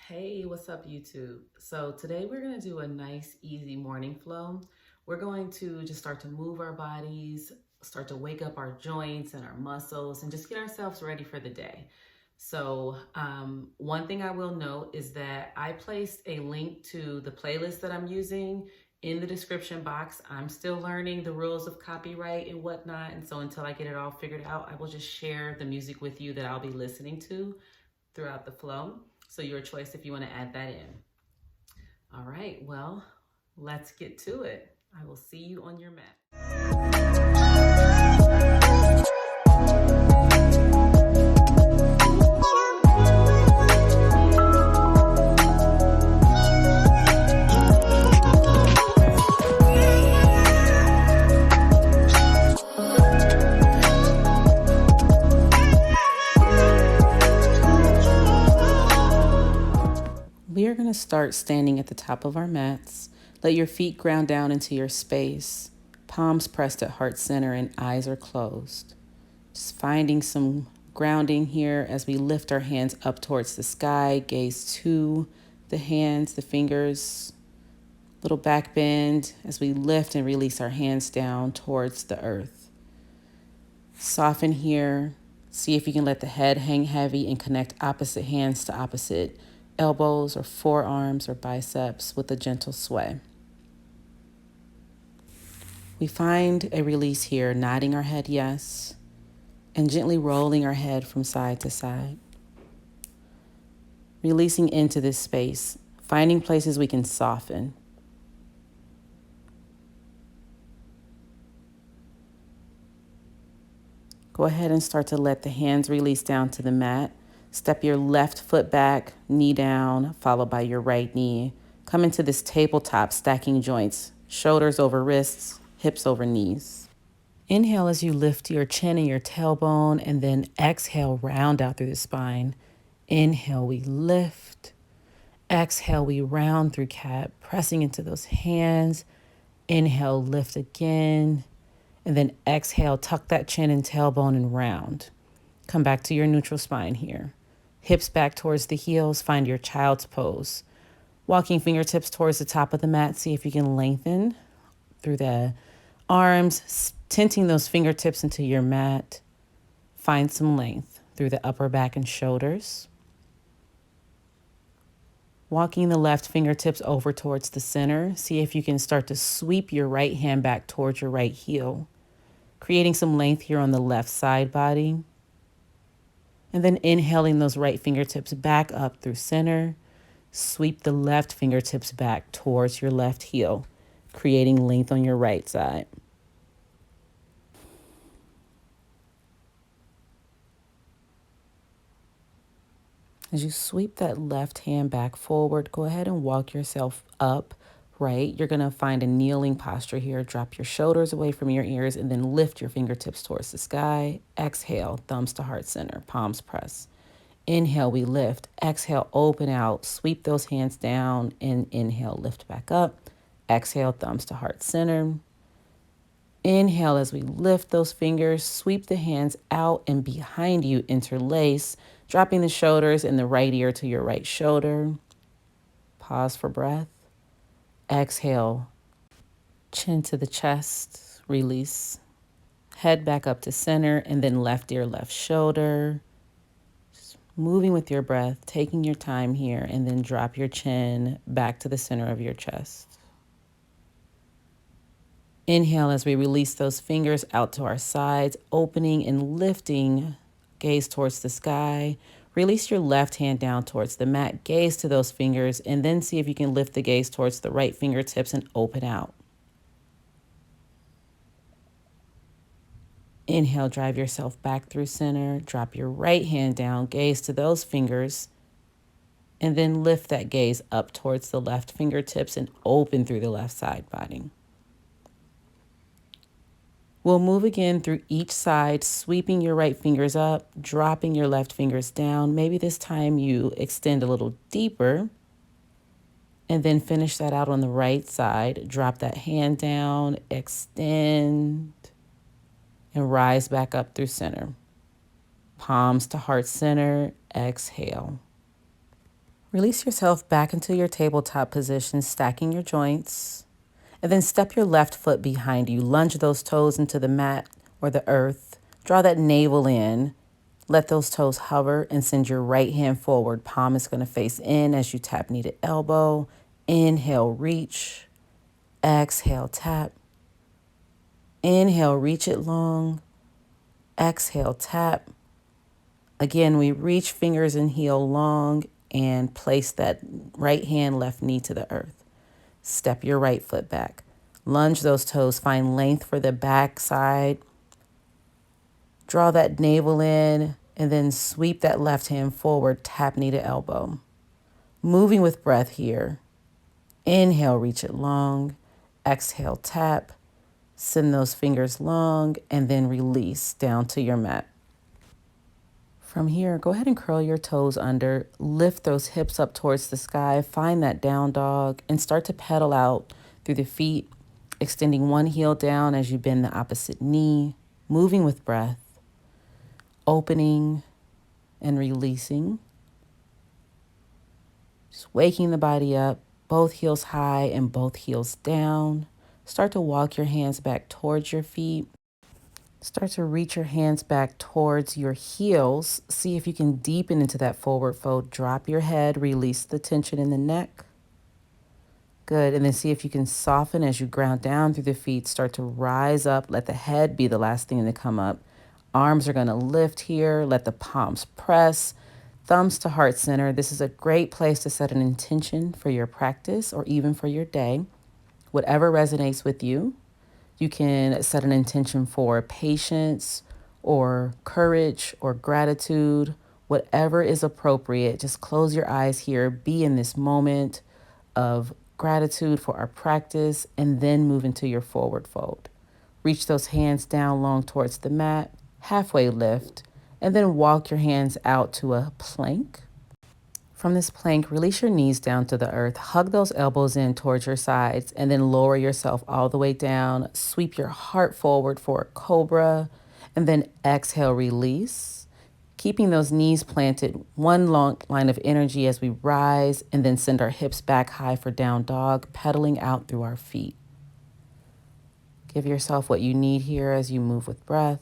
Hey, what's up, YouTube? So today we're going to do a nice, easy morning flow. We're going to just start to move our bodies, start to wake up our joints and our muscles, and just get ourselves ready for the day. One thing I will note is that I placed a link to the playlist that I'm using in the description box. I'm still learning the rules of copyright and whatnot, and so until I get it all figured out, I will just share the music with you that I'll be listening to throughout the flow. So your choice if you want to add that in. All right, well, let's get to it. I will see you on your mat. We are going to start standing at the top of our mats. Let your feet ground down into your space, palms pressed at heart center and eyes are closed. Just finding some grounding here as we lift our hands up towards the sky, gaze to the hands, the fingers, little back bend as we lift and release our hands down towards the earth. Soften here. See if you can let the head hang heavy and connect opposite hands to opposite elbows or forearms or biceps with a gentle sway. We find a release here, nodding our head yes, and gently rolling our head from side to side. Releasing into this space, finding places we can soften. Go ahead and start to let the hands release down to the mat. Step your left foot back, knee down, followed by your right knee. Come into this tabletop, stacking joints, shoulders over wrists, hips over knees. Inhale as you lift your chin and your tailbone, and then exhale, round out through the spine. Inhale, we lift. Exhale, we round through cat, pressing into those hands. Inhale, lift again. And then exhale, tuck that chin and tailbone and round. Come back to your neutral spine here. Hips back towards the heels, find your child's pose. Walking fingertips towards the top of the mat, see if you can lengthen through the arms, tenting those fingertips into your mat. Find some length through the upper back and shoulders. Walking the left fingertips over towards the center, see if you can start to sweep your right hand back towards your right heel, creating some length here on the left side body. And then inhaling those right fingertips back up through center. Sweep the left fingertips back towards your left heel, creating length on your right side. As you sweep that left hand back forward, go ahead and walk yourself up, right? You're going to find a kneeling posture here. Drop your shoulders away from your ears and then lift your fingertips towards the sky. Exhale, thumbs to heart center, palms press. Inhale, we lift. Exhale, open out. Sweep those hands down and inhale, lift back up. Exhale, thumbs to heart center. Inhale as we lift those fingers, sweep the hands out and behind you, interlace, dropping the shoulders in the right ear to your right shoulder. Pause for breath. Exhale, chin to the chest, release. Head back up to center and then left ear, left shoulder. Just moving with your breath, taking your time here, and then drop your chin back to the center of your chest. Inhale as we release those fingers out to our sides, opening and lifting, gaze towards the sky. Release your left hand down towards the mat, gaze to those fingers, and then see if you can lift the gaze towards the right fingertips and open out. Inhale, drive yourself back through center, drop your right hand down, gaze to those fingers, and then lift that gaze up towards the left fingertips and open through the left side body. We'll move again through each side, sweeping your right fingers up, dropping your left fingers down. Maybe this time you extend a little deeper and then finish that out on the right side. Drop that hand down, extend, and rise back up through center. Palms to heart center, exhale. Release yourself back into your tabletop position, stacking your joints. And then step your left foot behind you. Lunge those toes into the mat or the earth. Draw that navel in. Let those toes hover and send your right hand forward. Palm is going to face in as you tap knee to elbow. Inhale, reach. Exhale, tap. Inhale, reach it long. Exhale, tap. Again, we reach fingers and heel long and place that right hand, left knee to the earth. Step your right foot back. Lunge those toes. Find length for the back side. Draw that navel in and then sweep that left hand forward. Tap knee to elbow. Moving with breath here. Inhale, reach it long. Exhale, tap. Send those fingers long and then release down to your mat. From here, go ahead and curl your toes under, lift those hips up towards the sky, find that down dog, and start to pedal out through the feet, extending one heel down as you bend the opposite knee, moving with breath, opening and releasing. Just waking the body up, both heels high and both heels down. Start to walk your hands back towards your feet. Start to reach your hands back towards your heels. See if you can deepen into that forward fold. Drop your head, release the tension in the neck. Good. And then see if you can soften as you ground down through the feet. Start to rise up. Let the head be the last thing to come up. Arms are going to lift here. Let the palms press. Thumbs to heart center. This is a great place to set an intention for your practice or even for your day. Whatever resonates with you. You can set an intention for patience or courage or gratitude, whatever is appropriate. Just close your eyes here. Be in this moment of gratitude for our practice and then move into your forward fold. Reach those hands down long towards the mat, halfway lift, and then walk your hands out to a plank. From this plank, release your knees down to the earth. Hug those elbows in towards your sides and then lower yourself all the way down. Sweep your heart forward for a cobra and then exhale, release. Keeping those knees planted, one long line of energy as we rise and then send our hips back high for down dog, pedaling out through our feet. Give yourself what you need here as you move with breath.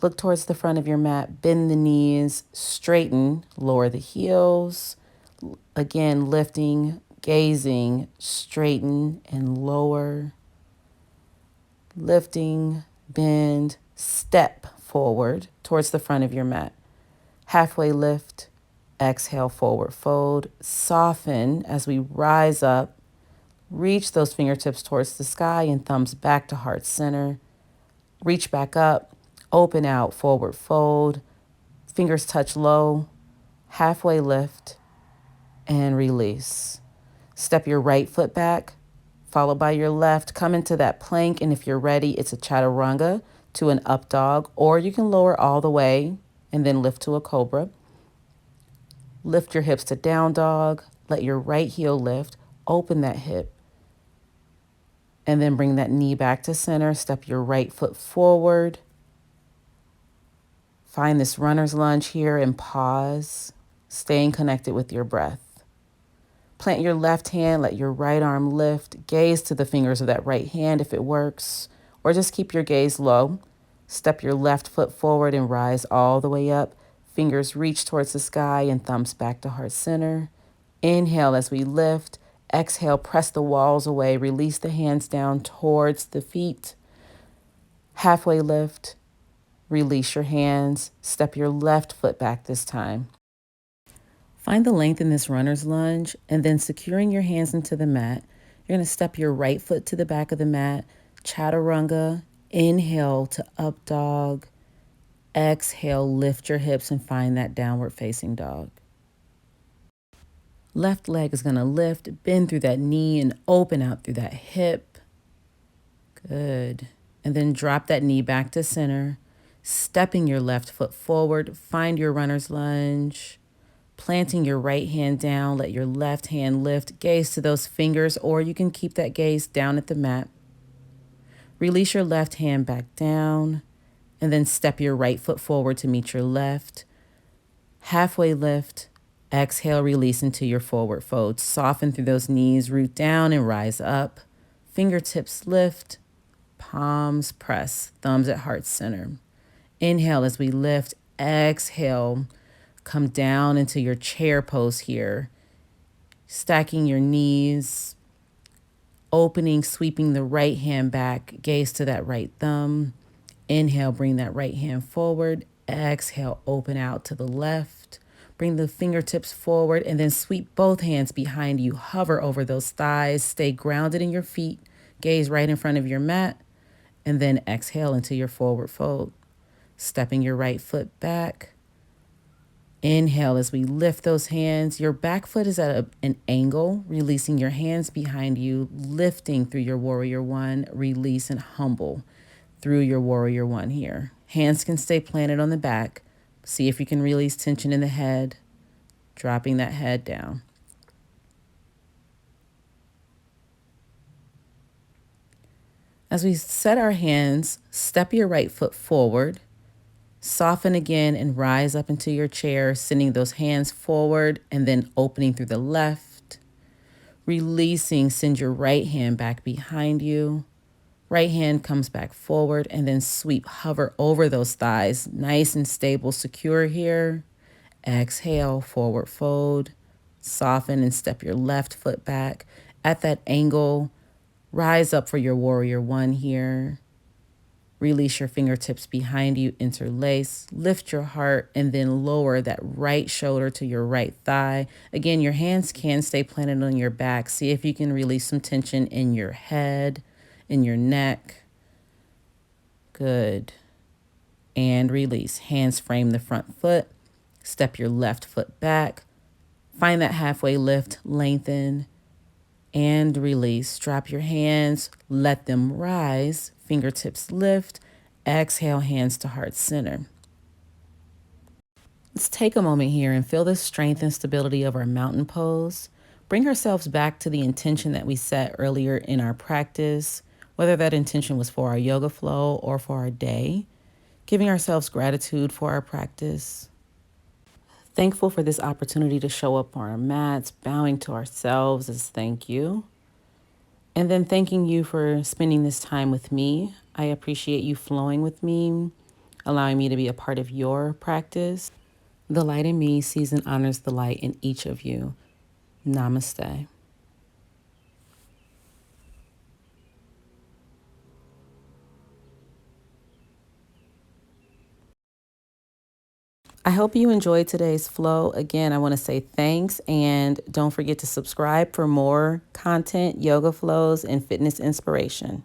Look towards the front of your mat, bend the knees, straighten, lower the heels. Again, lifting, gazing, straighten and lower. Lifting, bend, step forward towards the front of your mat. Halfway lift, exhale, forward fold. Soften as we rise up. Reach those fingertips towards the sky and thumbs back to heart center. Reach back up. Open out, forward fold, fingers touch low, halfway lift, and release. Step your right foot back, followed by your left. Come into that plank, and if you're ready, it's a chaturanga to an up dog, or you can lower all the way and then lift to a cobra. Lift your hips to down dog, let your right heel lift, open that hip, and then bring that knee back to center. Step your right foot forward. Find this runner's lunge here and pause, staying connected with your breath. Plant your left hand, let your right arm lift, gaze to the fingers of that right hand if it works, or just keep your gaze low. Step your left foot forward and rise all the way up. Fingers reach towards the sky and thumbs back to heart center. Inhale as we lift. Exhale, press the walls away. Release the hands down towards the feet. Halfway lift. Release your hands. Step your left foot back this time. Find the length in this runner's lunge and then securing your hands into the mat, you're going to step your right foot to the back of the mat, chaturanga, inhale to up dog, exhale, lift your hips and find that downward facing dog. Left leg is going to lift, bend through that knee and open out through that hip. Good. And then drop that knee back to center. Stepping your left foot forward, find your runner's lunge. Planting your right hand down, let your left hand lift. Gaze to those fingers, or you can keep that gaze down at the mat. Release your left hand back down, and then step your right foot forward to meet your left. Halfway lift, Exhale, release into your forward fold. Soften through those knees, root down and rise up. Fingertips lift, palms press, thumbs at heart center. Inhale as we lift. Exhale, come down into your chair pose here. Stacking your knees, opening, sweeping the right hand back, gaze to that right thumb. Inhale, bring that right hand forward. Exhale, open out to the left. Bring the fingertips forward and then sweep both hands behind you. Hover over those thighs. Stay grounded in your feet. Gaze right in front of your mat. And then exhale into your forward fold. Stepping your right foot back. Inhale as we lift those hands. Your back foot is at an angle, releasing your hands behind you, lifting through your warrior one, release and humble through your warrior one here. Hands can stay planted on the back. See if you can release tension in the head, dropping that head down. As we set our hands, step your right foot forward. Soften again and rise up into your chair, sending those hands forward and then opening through the left. Releasing, send your right hand back behind you. Right hand comes back forward and then sweep, hover over those thighs. Nice and stable, secure here. Exhale, forward fold. Soften and step your left foot back. At that angle, rise up for your warrior one here. Release your fingertips behind you, interlace, lift your heart, and then lower that right shoulder to your right thigh. Again, your hands can stay planted on your back. See if you can release some tension in your head, in your neck. Good. And release. Hands frame the front foot. Step your left foot back. Find that halfway lift, lengthen, and release. Drop your hands, let them rise. Fingertips lift. Exhale, hands to heart center. Let's take a moment here and feel the strength and stability of our mountain pose. Bring ourselves back to the intention that we set earlier in our practice, whether that intention was for our yoga flow or for our day. Giving ourselves gratitude for our practice. Thankful for this opportunity to show up on our mats, bowing to ourselves as thank you. And then thanking you for spending this time with me. I appreciate you flowing with me, allowing me to be a part of your practice. The light in me sees and honors the light in each of you. Namaste. I hope you enjoyed today's flow. Again, I want to say thanks and don't forget to subscribe for more content, yoga flows, and fitness inspiration.